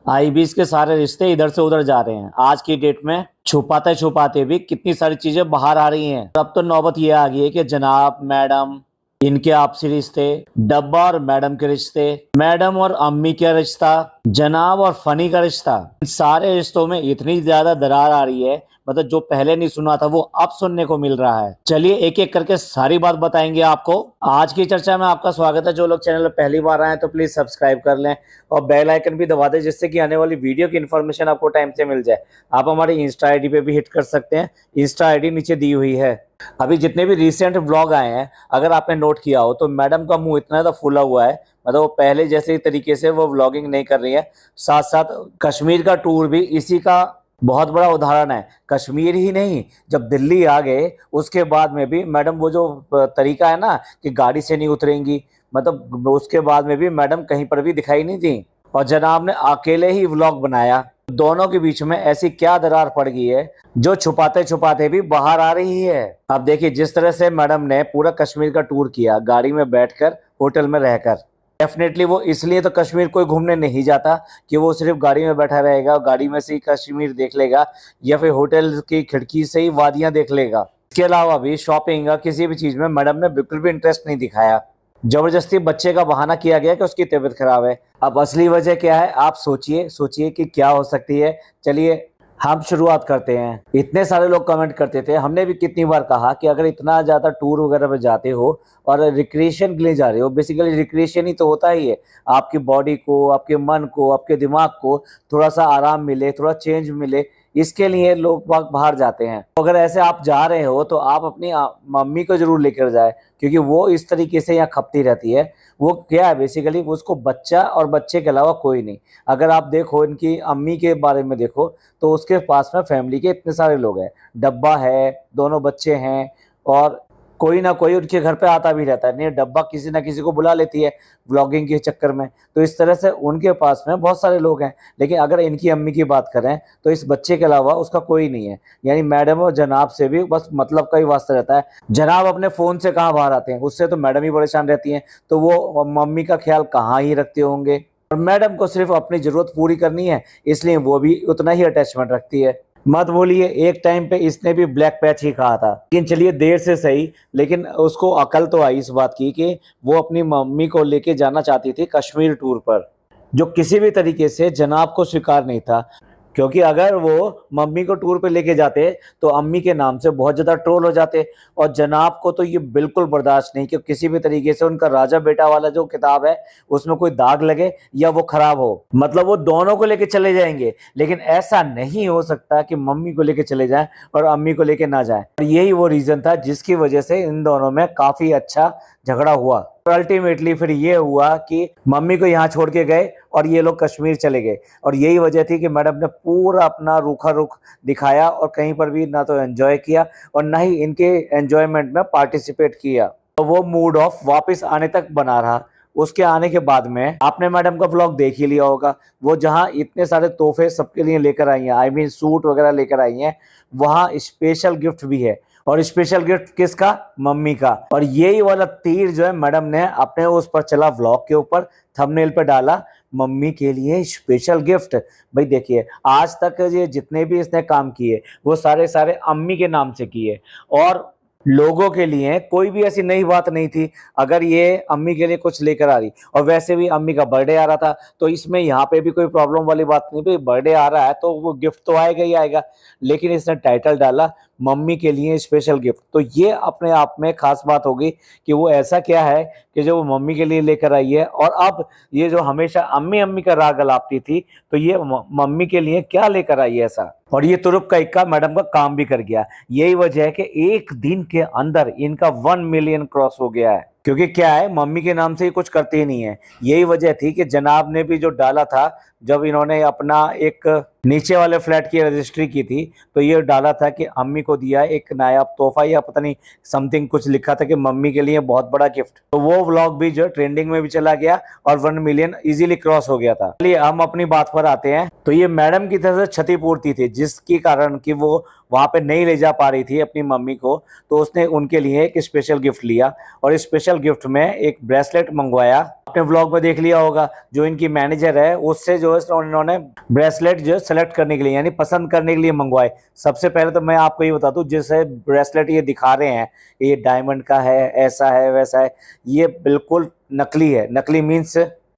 आईबीज के सारे रिश्ते इधर से उधर जा रहे हैं। आज की डेट में छुपाते छुपाते भी कितनी सारी चीजें बाहर आ रही हैं। अब तो नौबत ये आ गई है कि जनाब, मैडम, इनके आपसी रिश्ते, डब्बा और मैडम के रिश्ते, मैडम और अम्मी का रिश्ता, जनाब और फनी का रिश्ता, इन सारे रिश्तों में इतनी ज्यादा दरार आ रही है, मतलब जो पहले नहीं सुना था वो अब सुनने को मिल रहा है। चलिए एक एक करके सारी बात बताएंगे आपको। आज की चर्चा में आपका स्वागत है। जो लोग चैनल पर पहली बार आए तो प्लीज सब्सक्राइब कर लें और बेल आइकन भी दबा दें, जिससे कि आने वाली वीडियो की इन्फॉर्मेशन आपको टाइम से मिल जाए। आप हमारी इंस्टा आईडी पे भी हिट कर सकते हैं। इंस्टा आईडी नीचे दी हुई है। अभी जितने भी रिसेंट व्लॉग आए हैं, अगर आपने नोट किया हो तो मैडम का मुंह इतना ज्यादा फूला हुआ है, मतलब वो पहले जैसे तरीके से वो व्लॉगिंग नहीं कर रही है। साथ साथ कश्मीर का टूर भी इसी का बहुत बड़ा उदाहरण है। कश्मीर ही नहीं, जब दिल्ली आ गए उसके बाद में भी मैडम वो जो तरीका है ना कि गाड़ी से नहीं उतरेंगी, मतलब उसके बाद में भी मैडम कहीं पर भी दिखाई नहीं थी और जनाब ने अकेले ही व्लॉग बनाया। दोनों के बीच में ऐसी क्या दरार पड़ गई है जो छुपाते छुपाते भी बाहर आ रही है। अब देखिए, जिस तरह से मैडम ने पूरा कश्मीर का टूर किया, गाड़ी में बैठकर, होटल में रहकर, डेफिनेटली वो इसलिए तो कश्मीर कोई घूमने नहीं जाता कि वो सिर्फ गाड़ी में बैठा रहेगा और गाड़ी में से ही कश्मीर देख लेगा या फिर होटल की खिड़की से ही वादियां देख लेगा। इसके अलावा भी शॉपिंग या किसी भी चीज में मैडम ने बिल्कुल भी इंटरेस्ट नहीं दिखाया। जबरदस्ती बच्चे का बहाना किया गया कि उसकी तबीयत खराब है। अब असली वजह क्या है, आप सोचिए सोचिए कि क्या हो सकती है। चलिए हम शुरुआत करते हैं। इतने सारे लोग कमेंट करते थे, हमने भी कितनी बार कहा कि अगर इतना ज़्यादा टूर वगैरह पे जाते हो और रिक्रिएशन के लिए जा रहे हो, बेसिकली रिक्रिएशन ही तो होता ही है, आपकी बॉडी को, आपके मन को, आपके दिमाग को थोड़ा सा आराम मिले, थोड़ा चेंज मिले, इसके लिए लोग बाहर जाते हैं। तो अगर ऐसे आप जा रहे हो तो आप अपनी मम्मी को जरूर लेकर जाए, क्योंकि वो इस तरीके से यहाँ खपती रहती है। वो क्या है, बेसिकली उसको बच्चा और बच्चे के अलावा कोई नहीं। अगर आप देखो इनकी अम्मी के बारे में देखो तो उसके पास में फैमिली के इतने सारे लोग हैं, डब्बा है, दोनों बच्चे हैं और कोई ना कोई उनके घर पे आता भी रहता है। नहीं, डब्बा किसी ना किसी को बुला लेती है व्लॉगिंग के चक्कर में। तो इस तरह से उनके पास में बहुत सारे लोग हैं। लेकिन अगर इनकी अम्मी की बात करें तो इस बच्चे के अलावा उसका कोई नहीं है। यानी मैडम और जनाब से भी बस मतलब का ही वास्ता रहता है। जनाब अपने फोन से कहाँ बाहर आते हैं, उससे तो मैडम ही परेशान रहती हैं, तो वो मम्मी का ख्याल कहाँ ही रखते होंगे। और मैडम को सिर्फ अपनी जरूरत पूरी करनी है, इसलिए वो भी उतना ही अटैचमेंट रखती है। मत बोलिए, एक टाइम पे इसने भी ब्लैक पैच ही कहा था, लेकिन चलिए देर से सही, लेकिन उसको अकल तो आई इस बात की कि वो अपनी मम्मी को लेके जाना चाहती थी कश्मीर टूर पर, जो किसी भी तरीके से जनाब को स्वीकार नहीं था। क्योंकि अगर वो मम्मी को टूर पे लेके जाते तो अम्मी के नाम से बहुत ज्यादा ट्रोल हो जाते और जनाब को तो ये बिल्कुल बर्दाश्त नहीं कि किसी भी तरीके से उनका राजा बेटा वाला जो किताब है उसमें कोई दाग लगे या वो खराब हो। मतलब वो दोनों को लेके चले जाएंगे, लेकिन ऐसा नहीं हो सकता कि मम्मी को लेके चले जाएं और अम्मी को लेके ना जाएं। और यही वो रीजन था जिसकी वजह से इन दोनों में काफी अच्छा झगड़ा हुआ। और अल्टीमेटली फिर ये हुआ कि मम्मी को यहाँ छोड़ के गए और ये लोग कश्मीर चले गए। और यही वजह थी कि मैडम ने पूरा अपना रूखा रुख दिखाया और कहीं पर भी ना तो एंजॉय किया और ना ही इनके एंजॉयमेंट में पार्टिसिपेट किया। तो वो मूड ऑफ वापस आने तक बना रहा। उसके आने के बाद में आपने मैडम का व्लॉग देख ही लिया होगा, वो जहाँ इतने सारे तोहफे सबके लिए लेकर आई हैं, आई मीन सूट वगैरह लेकर आई हैं, वहाँ स्पेशल गिफ्ट भी है। और स्पेशल गिफ्ट किसका? मम्मी का। और यही वाला तीर जो है मैडम ने अपने उस पर चला व्लॉग के ऊपर, थंबनेल पे डाला, मम्मी के लिए स्पेशल गिफ्ट। भाई देखिए, आज तक ये जितने भी इसने काम किए वो सारे सारे अम्मी के नाम से किए और लोगों के लिए कोई भी ऐसी नई बात नहीं थी अगर ये अम्मी के लिए कुछ लेकर आ रही। और वैसे भी अम्मी का बर्थडे आ रहा था, तो इसमें यहाँ पे भी कोई प्रॉब्लम वाली बात नहीं। भाई बर्थडे आ रहा है तो वो गिफ्ट तो आएगा ही आएगा, लेकिन इसने टाइटल डाला मम्मी के लिए स्पेशल गिफ्ट। तो ये अपने आप में खास बात होगी कि वो ऐसा क्या है कि जो वो मम्मी के लिए लेकर आई है। और अब ये जो हमेशा अम्मी अम्मी का राग अलापती थी, तो ये मम्मी के लिए क्या लेकर आई है ऐसा। और ये तुरुप का इक्का मैडम का काम भी कर गया। यही वजह है कि एक दिन के अंदर इनका 1 मिलियन क्रॉस हो गया है। क्योंकि क्या है, मम्मी के नाम से ही कुछ करते ही नहीं है। यही वजह थी कि जनाब ने भी जो डाला था, जब इन्होंने अपना एक नीचे वाले फ्लैट की रजिस्ट्री की थी, तो ये डाला था कि अम्मी को दिया एक नायाब तोहफा या पता नहीं समथिंग कुछ लिखा था कि मम्मी के लिए बहुत बड़ा गिफ्ट। तो वो व्लॉग भी जो ट्रेंडिंग में भी चला गया और 1 मिलियन इजीली क्रॉस हो गया था। चलिए हम अपनी बात पर आते हैं। तो ये मैडम की तरफ से क्षतिपूर्ति थी, जिसके कारण कि वो वहां पे नहीं ले जा पा रही थी अपनी मम्मी को, तो उसने उनके लिए एक स्पेशल गिफ्ट लिया। और स्पेशल स्पेशल गिफ्ट में एक ब्रेसलेट मंगवाया। आपने व्लॉग में देख लिया होगा, जो इनकी मैनेजर है उससे जो है उन्होंने ब्रेसलेट जो है सेलेक्ट करने के लिए यानी पसंद करने के लिए मंगवाए। सबसे पहले तो मैं आपको ये बता दूं, जैसे ब्रेसलेट ये दिखा रहे हैं ये डायमंड का है, ऐसा है वैसा है, ये बिल्कुल नकली है। नकली मीन्स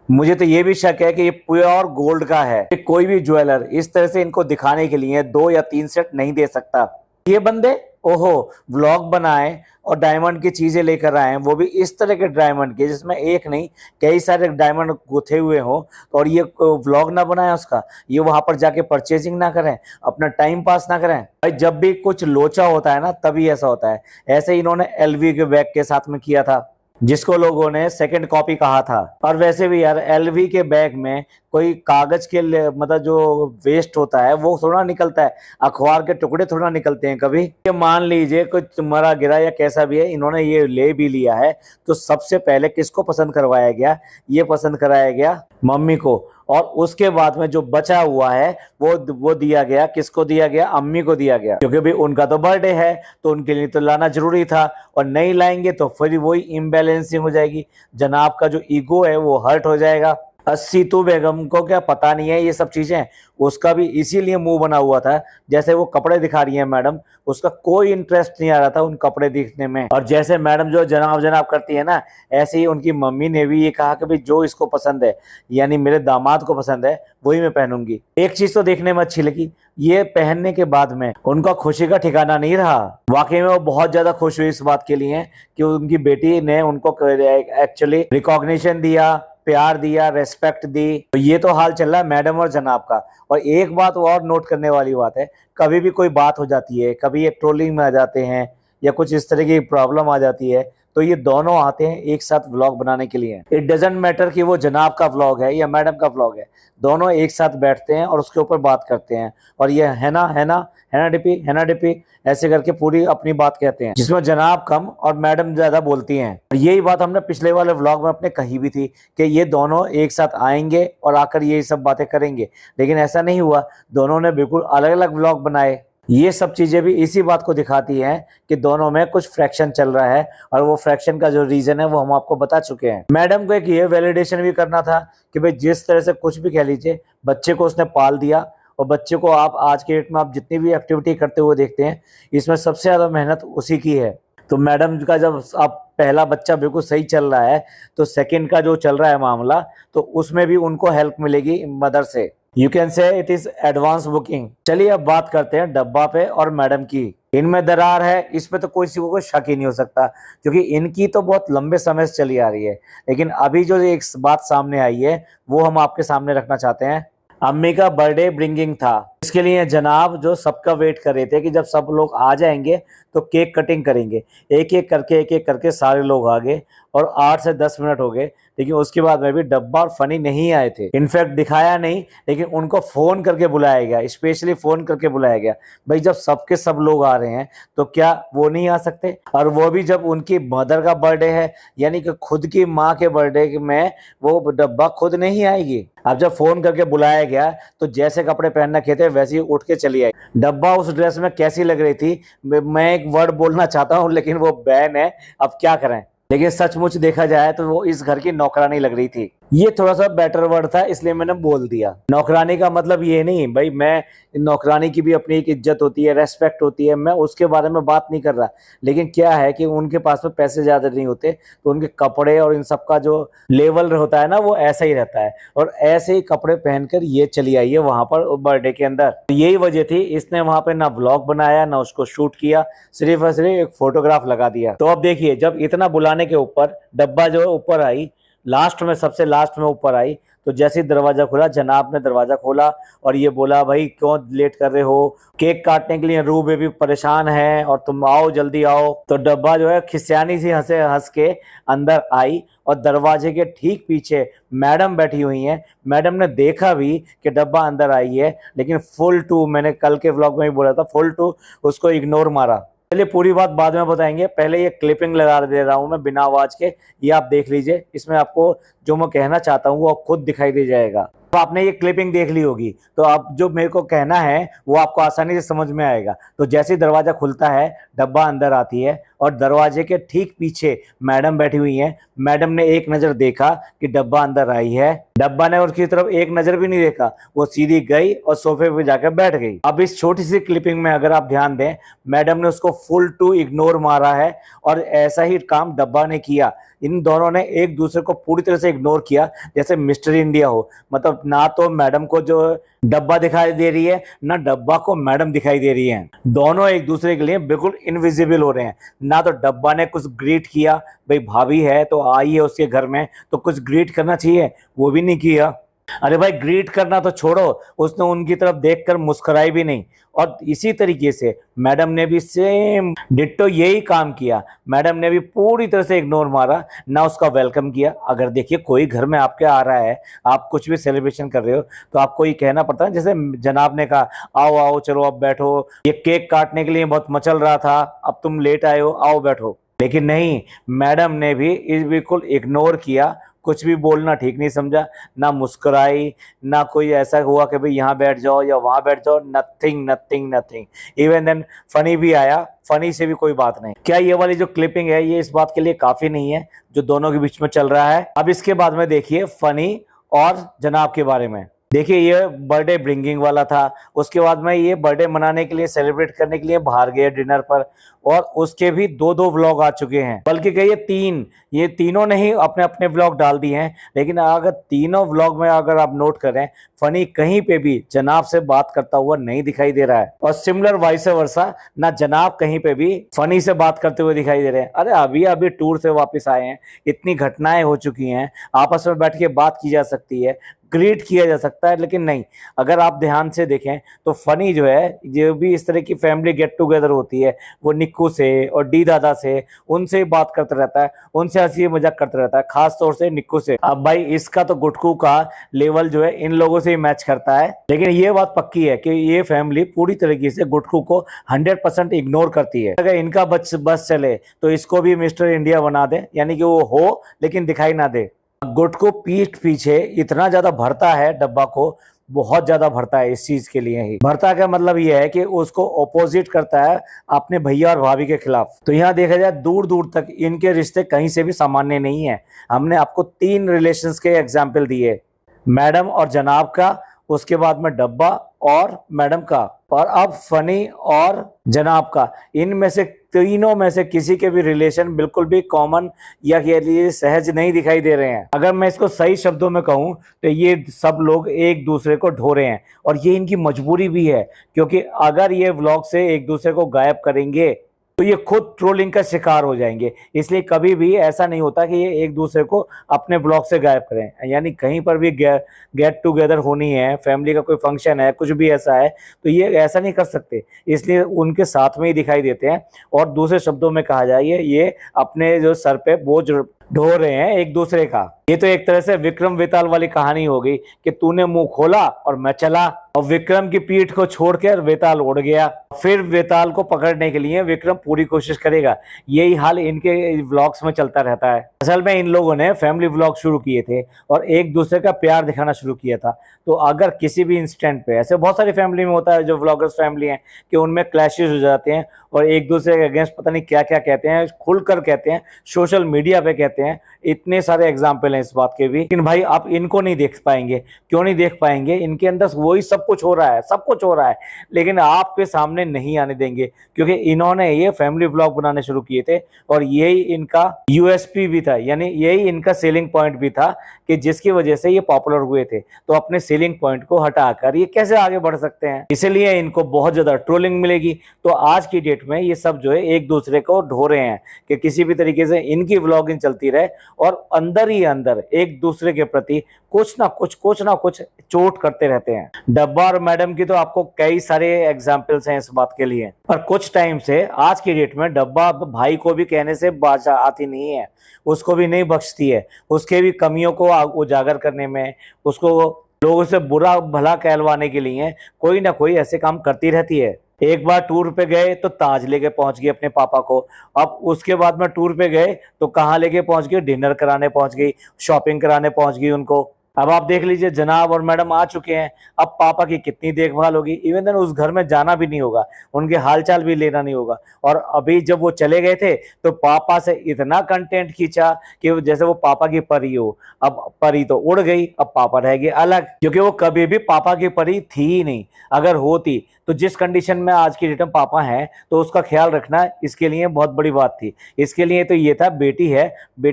मुझे तो ये भी शक है कि ये प्योर गोल्ड का है। कोई भी ज्वेलर इस तरह से इनको दिखाने के लिए 2 या 3 सेट नहीं दे सकता। ये बंदे ओहो व्लॉग बनाए और डायमंड की चीजें लेकर आए हैं, वो भी इस तरह के डायमंड के जिसमें एक नहीं कई सारे डायमंड गुथे हुए हो, और ये व्लॉग ना बनाए उसका, ये वहां पर जाके परचेजिंग ना करें, अपना टाइम पास ना करें। भाई जब भी कुछ लोचा होता है ना तभी ऐसा होता है। ऐसे ही इन्होंने एलवी के बैग के साथ में किया था, जिसको लोगों ने सेकंड कॉपी कहा था। और वैसे भी यार एलवी के बैग में कोई कागज के मतलब जो वेस्ट होता है वो थोड़ा निकलता है, अखबार के टुकड़े थोड़ा निकलते हैं कभी। ये मान लीजिए कुछ मरा गिरा या कैसा भी है, इन्होंने ये ले भी लिया है, तो सबसे पहले किसको पसंद करवाया गया? ये पसंद कराया गया मम्मी को, और उसके बाद में जो बचा हुआ है वो दिया गया, किसको दिया गया? अम्मी को दिया गया, क्योंकि भी उनका तो बर्थडे है तो उनके लिए तो लाना जरूरी था, और नहीं लाएंगे तो फिर वही इम्बैलेंसिंग हो जाएगी, जनाब का जो ईगो है वो हर्ट हो जाएगा। सीतू बेगम को क्या पता नहीं है ये सब चीजें? उसका भी इसीलिए मुंह बना हुआ था। जैसे वो कपड़े दिखा रही है मैडम, उसका कोई इंटरेस्ट नहीं आ रहा था उन कपड़े दिखने में। और जैसे मैडम जो जनाब जनाब करती है ना, ऐसे ही उनकी मम्मी ने भी ये कहा कि भाई जो इसको पसंद है, यानी मेरे दामाद को पसंद है, वही मैं पहनूंगी। एक चीज तो देखने में अच्छी लगी, ये पहनने के बाद में उनका खुशी का ठिकाना नहीं रहा। वाकई में वो बहुत ज्यादा खुश हुई इस बात के लिए कि उनकी बेटी ने उनको एक्चुअली रिकॉग्निशन दिया, प्यार दिया, रेस्पेक्ट दी। तो ये तो हाल चल रहा है मैडम और जनाब का। और एक बात और नोट करने वाली बात है, कभी भी कोई बात हो जाती है, कभी ये ट्रोलिंग में आ जाते हैं या कुछ इस तरह की प्रॉब्लम आ जाती है, तो ये दोनों आते हैं एक साथ व्लॉग बनाने के लिए। इट डजेंट मैटर कि वो जनाब का व्लॉग है या मैडम का व्लॉग है, दोनों एक साथ बैठते हैं और उसके ऊपर बात करते हैं। और ये है ना डिपी ऐसे करके पूरी अपनी बात कहते हैं, जिसमें जनाब कम और मैडम ज्यादा बोलती हैं। यही बात हमने पिछले वाले व्लॉग में अपने कही भी थी कि ये दोनों एक साथ आएंगे और आकर ये सब बातें करेंगे, लेकिन ऐसा नहीं हुआ। दोनों ने बिल्कुल अलग अलग व्लॉग बनाए। ये सब चीजें भी इसी बात को दिखाती हैं कि दोनों में कुछ फ्रैक्शन चल रहा है, और वो फ्रैक्शन का जो रीजन है वो हम आपको बता चुके हैं। मैडम को एक ये वैलिडेशन भी करना था कि भाई जिस तरह से कुछ भी कह लीजिए, बच्चे को उसने पाल दिया, और बच्चे को आप आज के डेट में आप जितनी भी एक्टिविटी करते हुए देखते हैं, इसमें सबसे ज्यादा मेहनत उसी की है। तो मैडम का जब आप पहला बच्चा बिल्कुल सही चल रहा है, तो सेकंड का जो चल रहा है मामला, तो उसमें भी उनको हेल्प मिलेगी मदर से। You can say it is advance booking. चलिए अब बात करते हैं डब्बा पे और मैडम की। इनमें दरार है, इसमें तो कोई किसी को कोई शक ही नहीं हो सकता, क्योंकि इनकी तो बहुत लंबे समय से चली आ रही है। लेकिन अभी जो एक बात सामने आई है वो हम आपके सामने रखना चाहते हैं। अम्मी का बर्थडे ब्रिंगिंग था, इसके लिए जनाब जो सबका वेट कर रहे थे कि जब सब लोग आ जाएंगे तो केक कटिंग करेंगे। एक एक करके सारे लोग आ गए, और 8 से 10 मिनट हो गए, लेकिन उसके बाद में भी डब्बा और फनी नहीं आए थे। इनफैक्ट दिखाया नहीं, लेकिन उनको फोन करके बुलाया गया, स्पेशली फोन करके बुलाया गया। भाई जब सबके सब लोग आ रहे हैं तो क्या वो नहीं आ सकते? और वो भी जब उनकी मदर का बर्थडे है, यानी कि खुद की माँ के बर्थडे में वो डब्बा खुद नहीं आएगी। अब जब फोन करके बुलाया गया तो जैसे कपड़े पहनना कहते वैसे ही उठ के चली आई। डब्बा उस ड्रेस में कैसी लग रही थी, मैं एक वर्ड बोलना चाहता हूँ लेकिन वो बैन है, अब क्या करें। लेकिन सचमुच देखा जाए तो वो इस घर की नौकरानी लग रही थी। ये थोड़ा सा बेटर वर्ड था इसलिए मैंने बोल दिया। नौकरानी का मतलब ये नहीं भाई, मैं नौकरानी की भी अपनी एक इज्जत होती है, रेस्पेक्ट होती है, मैं उसके बारे में बात नहीं कर रहा। लेकिन क्या है कि उनके पास में पैसे ज्यादा नहीं होते, तो उनके कपड़े और इन सब का जो लेवल होता है ना वो ऐसा ही रहता है, और ऐसे ही कपड़े पहनकर ये चली आई है वहां पर बर्थडे के अंदर। यही वजह थी, इसने वहां पर ना व्लॉग बनाया ना उसको शूट किया, सिर्फ और सिर्फ एक फोटोग्राफ लगा दिया। तो अब देखिए जब इतना बुलाने के ऊपर डब्बा जो है ऊपर आई, लास्ट में सबसे लास्ट में ऊपर आई, तो जैसे ही दरवाजा खुला, जनाब ने दरवाजा खोला और ये बोला भाई क्यों लेट कर रहे हो, केक काटने के लिए रू बेबी परेशान है और तुम आओ जल्दी आओ। तो डब्बा जो है खिसियानी सी हंस के अंदर आई, और दरवाजे के ठीक पीछे मैडम बैठी हुई हैं। मैडम ने देखा भी कि डब्बा अंदर आई है, लेकिन फुल टू, मैंने कल के व्लॉग में भी बोला था, फुल टू उसको इग्नोर मारा। चलिए पूरी बात बाद में बताएंगे, पहले ये क्लिपिंग लगा दे रहा हूं मैं बिना आवाज के, ये आप देख लीजिए। इसमें आपको जो मैं कहना चाहता हूँ वो खुद दिखाई दे जाएगा। तो आपने ये क्लिपिंग देख ली होगी, तो अब जो मेरे को कहना है वो आपको आसानी से समझ में आएगा। तो जैसे ही दरवाजा खुलता है, डब्बा अंदर आती है और दरवाजे के ठीक पीछे मैडम बैठी हुई हैं। मैडम ने एक नजर देखा कि डब्बा अंदर आई है, डब्बा ने उसकी तरफ एक नजर भी नहीं देखा, वो सीधी गई और सोफे पे जाकर बैठ गई। अब इस छोटी सी क्लिपिंग में अगर आप ध्यान दें, मैडम ने उसको फुल टू इग्नोर मारा है और ऐसा ही काम डब्बा ने किया। इन दोनों ने एक दूसरे को पूरी तरह से इग्नोर किया, जैसे मिस्टर इंडिया हो। मतलब ना तो मैडम को जो डब्बा दिखाई दे रही है, ना डब्बा को मैडम दिखाई दे रही है। दोनों एक दूसरे के लिए बिल्कुल इनविजिबल हो रहे हैं। ना तो डब्बा ने कुछ ग्रीट किया, भाई भाभी है तो आई है उसके घर में तो कुछ ग्रीट करना चाहिए, वो भी नहीं किया। अरे भाई ग्रीट करना तो छोड़ो, उसने उनकी तरफ देखकर मुस्कुराई भी नहीं। और इसी तरीके से मैडम ने भी सेम डिट्टो यही काम किया। मैडम ने भी पूरी तरह से इग्नोर मारा, ना उसका वेलकम किया। अगर देखिए कोई घर में आपके आ रहा है, आप कुछ भी सेलिब्रेशन कर रहे हो, तो आपको ये कहना पड़ता है, जैसे जनाब ने कहा आओ आओ चलो अब बैठो, ये केक काटने के लिए बहुत मचल रहा था, अब तुम लेट आए हो, आओ बैठो। लेकिन नहीं, मैडम ने भी इस बिल्कुल इग्नोर किया, कुछ भी बोलना ठीक नहीं समझा, ना मुस्कुराई, ना कोई ऐसा हुआ कि भाई यहाँ बैठ जाओ या वहां बैठ जाओ, nothing nothing nothing. Even then funny भी आया, फनी से भी कोई बात नहीं। क्या ये वाली जो क्लिपिंग है ये इस बात के लिए काफी नहीं है जो दोनों के बीच में चल रहा है? अब इसके बाद में देखिए फनी और जनाब के बारे में। देखिए ये बर्थडे ब्रिंगिंग वाला था, उसके बाद में ये बर्थडे मनाने के लिए, सेलिब्रेट करने के लिए बाहर गए डिनर पर, और उसके भी दो दो व्लॉग आ चुके हैं, बल्कि कहिए तीन। ये तीनों ने ही अपने अपने व्लॉग डाल दिए हैं। लेकिन अगर तीनों व्लॉग में अगर आप नोट करें, फनी कहीं पे भी जनाब से बात करता हुआ नहीं दिखाई दे रहा है, और सिमिलर वाइस वर्सा, ना जनाब कहीं पे भी फनी से बात करते हुए दिखाई दे रहे हैं। अरे अभी अभी टूर से वापस आए हैं, इतनी घटनाएं हो चुकी हैं, आपस में बैठ के बात की जा सकती है, ग्रीट किया जा सकता है, लेकिन नहीं। अगर आप ध्यान से देखें तो फनी जो है, जो भी इस तरह की फैमिली गेट टुगेदर होती है, वो निक्कू से और डी दादा से, उनसे बात करता रहता है, उनसे हंसी मजाक करता रहता है, खास तौर से निक्कू से। अब भाई इसका तो गुटकू का लेवल जो है इन लोगों से ही मैच करता है। लेकिन ये बात पक्की है कि ये फैमिली पूरी तरीके से गुटकू को 100% इग्नोर करती है। अगर इनका बस चले तो इसको भी मिस्टर इंडिया बना दे, यानी कि वो हो लेकिन दिखाई ना दे। गुटकू पीठ पीछे इतना ज्यादा भरता है, डब्बा को बहुत ज्यादा भरता है, इस चीज के लिए ही भरता का मतलब ये है कि उसको ऑपोजिट करता है अपने भैया और भाभी के खिलाफ। तो यहाँ देखा जाए दूर दूर तक इनके रिश्ते कहीं से भी सामान्य नहीं है। हमने आपको 3 रिलेशंस के एग्जाम्पल दिए, मैडम और जनाब का, उसके बाद में डब्बा और मैडम का, और अब फनी और जनाब का। इनमें से तीनों में से किसी के भी रिलेशन बिल्कुल भी कॉमन या के लिए सहज नहीं दिखाई दे रहे हैं। अगर मैं इसको सही शब्दों में कहूं तो ये सब लोग एक दूसरे को ढो रहे हैं, और ये इनकी मजबूरी भी है, क्योंकि अगर ये व्लॉग से एक दूसरे को गायब करेंगे तो ये खुद ट्रोलिंग का शिकार हो जाएंगे। इसलिए कभी भी ऐसा नहीं होता कि ये एक दूसरे को अपने ब्लॉग से गायब करें। यानी कहीं पर भी गेट टुगेदर होनी है, फैमिली का कोई फंक्शन है, कुछ भी ऐसा है, तो ये ऐसा नहीं कर सकते, इसलिए उनके साथ में ही दिखाई देते हैं। और दूसरे शब्दों में कहा जाए, ये अपने जो सर पे बोझ ढो रहे हैं एक दूसरे का। ये तो एक तरह से विक्रम वेताल वाली कहानी हो गई कि तूने मुंह खोला और मैं चला, और विक्रम की पीठ को छोड़कर वेताल उड़ गया। फिर वेताल को पकड़ने के लिए विक्रम पूरी कोशिश करेगा। यही हाल इनके व्लॉग्स में चलता रहता है। असल में इन लोगों ने फैमिली व्लॉग शुरू किए थे और एक दूसरे का प्यार दिखाना शुरू किया था। तो अगर किसी भी इंस्टेंट पे, ऐसे बहुत सारी फैमिली में होता है जो व्लॉगर्स फैमिली हैं, कि उनमें क्लैशेस हो जाते हैं और एक दूसरे के अगेंस्ट पता नहीं क्या क्या कहते हैं, खुलकर कहते हैं, सोशल मीडिया पे कहते हैं। इतने सारे एग्जाम्पल हैं इस बात के भी। लेकिन भाई आप इनको नहीं देख पाएंगे। क्यों नहीं देख पाएंगे? इनके अंदर वही सब कुछ हो रहा है, सब कुछ हो रहा है, लेकिन आपके सामने नहीं आने देंगे, क्योंकि इन्होंने ये फैमिली व्लॉग बनाने शुरू किए थे और यही इनका यूएसपी भी था, यानी यही इनका सेलिंग पॉइंट भी था कि जिसकी वजह से ये पॉपुलर हुए थे। तो अपने सेलिंग पॉइंट को हटाकर ये कैसे आगे बढ़ सकते हैं? इसलिए इनको बहुत ज्यादा ट्रोलिंग मिलेगी। तो आज की डेट में ये सब जो है एक दूसरे को ढो रहे हैं कि किसी भी तरीके से इनकी व्लॉगिंग चलती रहे और अंदर ही अंदर एक दूसरे के प्रति कुछ ना कुछ चोट करते रहते हैं। डब्बा और मैडम की तो आपको कई सारे एग्जाम्पल्स हैं इस बात के लिए। पर कुछ टाइम से आज की डेट में डब्बा भाई को भी कहने से बात आती नहीं है, उसको भी नहीं बख्शती है। उसके भी कमियों को उजागर करने में, उसको लोगों से बुरा भला कहलवाने के लिए कोई ना कोई ऐसे काम करती रहती है। एक बार टूर पे गए तो ताज लेके पहुंच गई अपने पापा को। अब उसके बाद में टूर पे गए तो कहाँ लेके पहुंच गई? डिनर कराने पहुंच गई, शॉपिंग कराने पहुंच गई उनको। अब आप देख लीजिए, जनाब और मैडम आ चुके हैं, अब पापा की कितनी देखभाल होगी। इवन देन उस घर में जाना भी नहीं होगा, उनके हालचाल भी लेना नहीं होगा। और अभी जब वो चले गए थे तो पापा से इतना कंटेंट खींचा कि जैसे वो पापा की परी हो। अब परी तो उड़ गई, अब पापा रह गए अलग, क्योंकि वो कभी भी पापा की परी थी ही नहीं। अगर होती तो जिस कंडीशन में आज की डेट में पापा हैं तो उसका ख्याल रखना इसके लिए बहुत बड़ी बात थी। इसके लिए तो ये था, बेटी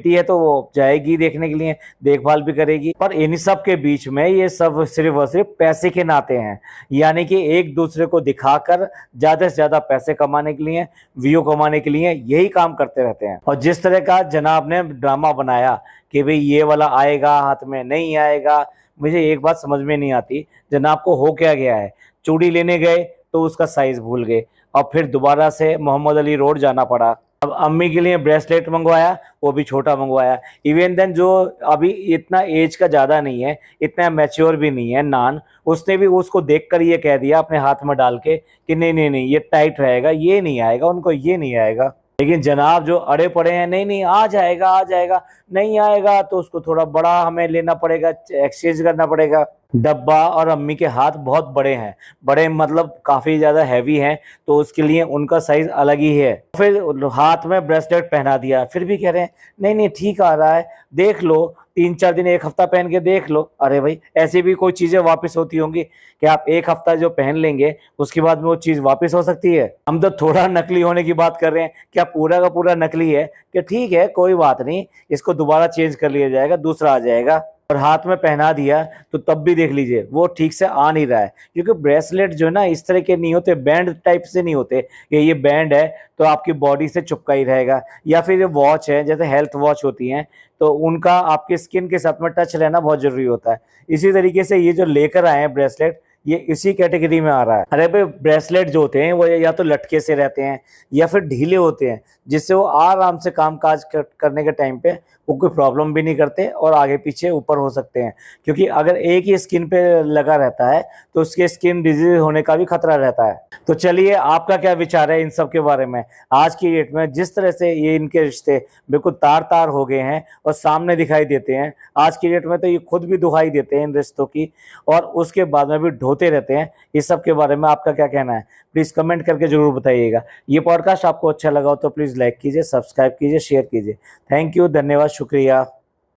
है तो वो जाएगी देखने के लिए, देखभाल भी करेगी। पर इन सब के बीच में ये सब सिर्फ और सिर्फ पैसे के नाते हैं, यानी कि एक दूसरे को दिखाकर ज्यादा से ज्यादा पैसे कमाने के लिए, व्यू कमाने के लिए यही काम करते रहते हैं। और जिस तरह का जनाब ने ड्रामा बनाया कि भाई ये वाला आएगा हाथ में, नहीं आएगा, मुझे एक बात समझ में नहीं आती, जनाब को हो क्या गया है। चूड़ी लेने गए तो उसका साइज भूल गए और फिर दोबारा से मोहम्मद अली रोड जाना पड़ा। अब अम्मी के लिए ब्रेसलेट मंगवाया, वो भी छोटा मंगवाया। इवन देन जो अभी इतना एज का ज्यादा नहीं है, इतना मैच्योर भी नहीं है नान, उसने भी उसको देखकर ये कह दिया अपने हाथ में डाल के कि नहीं नहीं नहीं ये टाइट रहेगा, ये नहीं आएगा, उनको ये नहीं आएगा। लेकिन जनाब जो अड़े पड़े हैं, नहीं नहीं आ जाएगा आ जाएगा, नहीं आएगा तो उसको थोड़ा बड़ा हमें लेना पड़ेगा, एक्सचेंज करना पड़ेगा। डब्बा और अम्मी के हाथ बहुत बड़े हैं, बड़े मतलब काफी ज्यादा हैवी हैं, तो उसके लिए उनका साइज अलग ही है। फिर हाथ में ब्रेसलेट पहना दिया, फिर भी कह रहे हैं नहीं नहीं ठीक आ रहा है, देख लो 3-4 दिन, एक हफ्ता पहन के देख लो। अरे भाई ऐसी भी कोई चीजें वापस होती होंगी कि आप एक हफ्ता जो पहन लेंगे उसके बाद में वो चीज वापस हो सकती है। हम तो थोड़ा नकली होने की बात कर रहे हैं, क्या पूरा का पूरा नकली है कि ठीक है कोई बात नहीं, इसको दोबारा चेंज कर लिया जाएगा, दूसरा आ जाएगा। और हाथ में पहना दिया तो तब भी देख लीजिए वो ठीक से आ नहीं रहा है, क्योंकि ब्रेसलेट जो है ना इस तरह के नहीं होते, बैंड टाइप से नहीं होते कि ये बैंड है तो आपकी बॉडी से चिपका ही रहेगा। या फिर ये वॉच है, जैसे हेल्थ वॉच होती हैं, तो उनका आपके स्किन के साथ में टच रहना बहुत जरूरी होता है। इसी तरीके से ये जो लेकर आए हैं ब्रेसलेट, ये इसी कैटेगरी में आ रहा है। अरे भाई ब्रेसलेट जो होते हैं वो या तो लटके से रहते हैं या फिर ढीले होते हैं, जिससे वो आराम से काम काज करने के टाइम पे वो कोई प्रॉब्लम भी नहीं करते और आगे पीछे ऊपर हो सकते हैं। क्योंकि अगर एक ही स्किन पे लगा रहता है तो उसके स्किन डिजीज होने का भी खतरा रहता है। तो चलिए आपका क्या विचार है इन सब के बारे में। आज की डेट में जिस तरह से ये इनके रिश्ते बिल्कुल तार तार हो गए हैं और सामने दिखाई देते हैं, आज की डेट में तो ये खुद भी दुहाई देते हैं इन रिश्तों की, और उसके बाद में भी ढोते रहते हैं। इस सब के बारे में आपका क्या कहना है, प्लीज कमेंट करके जरूर बताइएगा। ये पॉडकास्ट आपको अच्छा लगा हो तो प्लीज लाइक कीजिए, सब्सक्राइब कीजिए, शेयर कीजिए। थैंक यू, धन्यवाद, शुक्रिया।